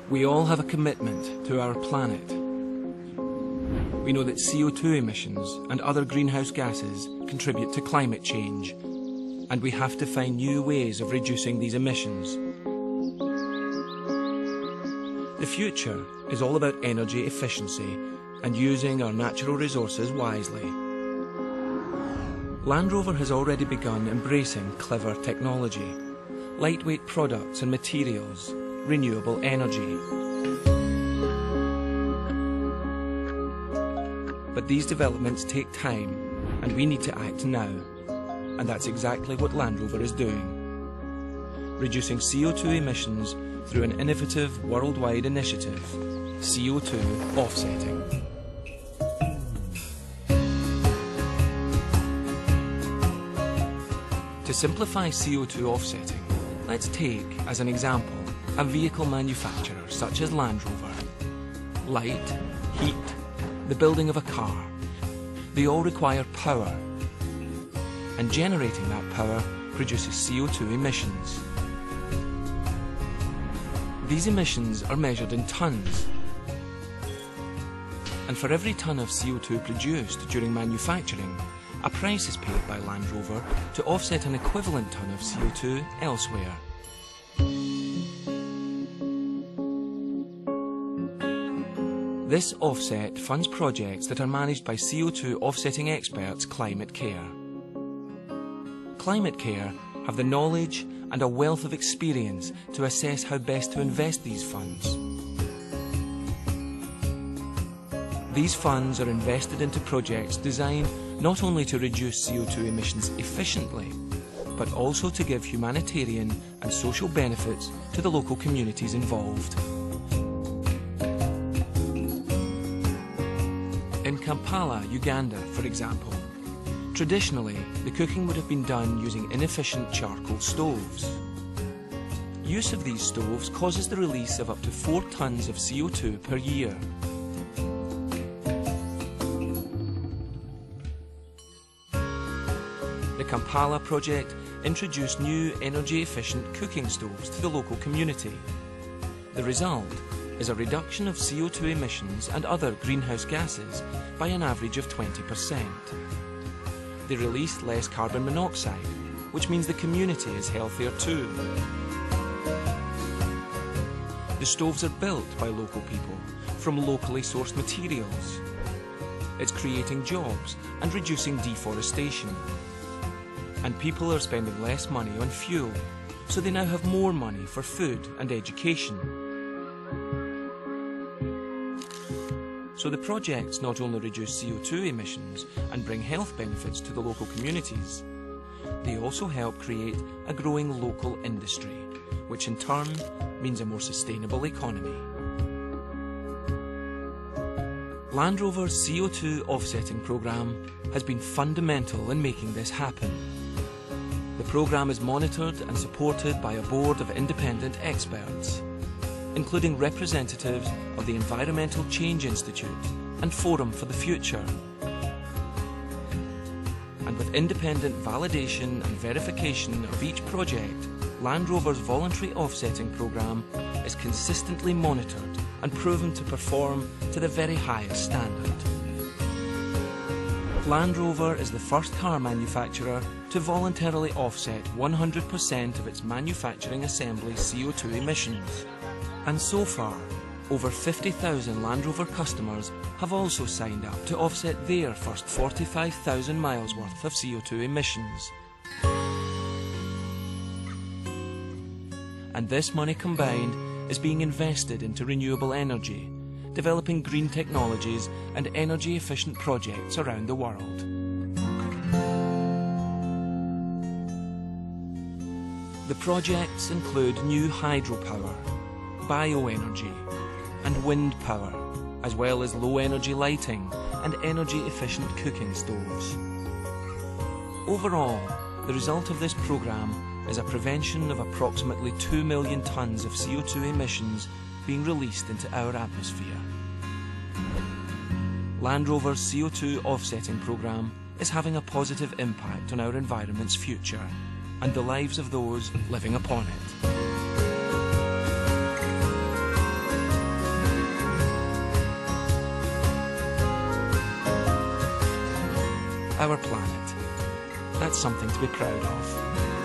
We all have a commitment to our planet. We know that CO2 emissions and other greenhouse gases contribute to climate change, and we have to find new ways of reducing these emissions. The future is all about energy efficiency and using our natural resources wisely. Land Rover has already begun embracing clever technology, lightweight products and materials, renewable energy. But these developments take time, and we need to act now. And that's exactly what Land Rover is doing. Reducing CO2 emissions through an innovative worldwide initiative, CO2 offsetting. To simplify CO2 offsetting, let's take, as an example, a vehicle manufacturer such as Land Rover. Light, heat, the building of a car, they all require power. And generating that power produces CO2 emissions. These emissions are measured in tons. And for every ton of CO2 produced during manufacturing, a price is paid by Land Rover to offset an equivalent ton of CO2 elsewhere. This offset funds projects that are managed by CO2 offsetting experts Climate Care. Climate Care have the knowledge and a wealth of experience to assess how best to invest these funds. These funds are invested into projects designed not only to reduce CO2 emissions efficiently, but also to give humanitarian and social benefits to the local communities involved. In Kampala, Uganda, for example, traditionally the cooking would have been done using inefficient charcoal stoves. Use of these stoves causes the release of up to 4 tons of CO2 per year. The Kampala project introduced new energy-efficient cooking stoves to the local community. The result is a reduction of CO2 emissions and other greenhouse gases by an average of 20%. They release less carbon monoxide, which means the community is healthier too. The stoves are built by local people from locally sourced materials. It's creating jobs and reducing deforestation. And people are spending less money on fuel, so they now have more money for food and education. So the projects not only reduce CO2 emissions and bring health benefits to the local communities, they also help create a growing local industry, which in turn means a more sustainable economy. Land Rover's CO2 offsetting programme has been fundamental in making this happen. The programme is monitored and supported by a board of independent experts, including representatives of the Environmental Change Institute and Forum for the Future. And with independent validation and verification of each project, Land Rover's voluntary offsetting programme is consistently monitored and proven to perform to the very highest standard. Land Rover is the first car manufacturer to voluntarily offset 100% of its manufacturing assembly CO2 emissions. And so far, over 50,000 Land Rover customers have also signed up to offset their first 45,000 miles worth of CO2 emissions. And this money combined is being invested into renewable energy, developing green technologies and energy-efficient projects around the world. The projects include new hydropower, bioenergy and wind power, as well as low-energy lighting and energy-efficient cooking stoves. Overall, the result of this programme is a prevention of approximately 2 million tonnes of CO2 emissions being released into our atmosphere. Land Rover's CO2 offsetting programme is having a positive impact on our environment's future and the lives of those living upon it. our planet. That's something to be proud of.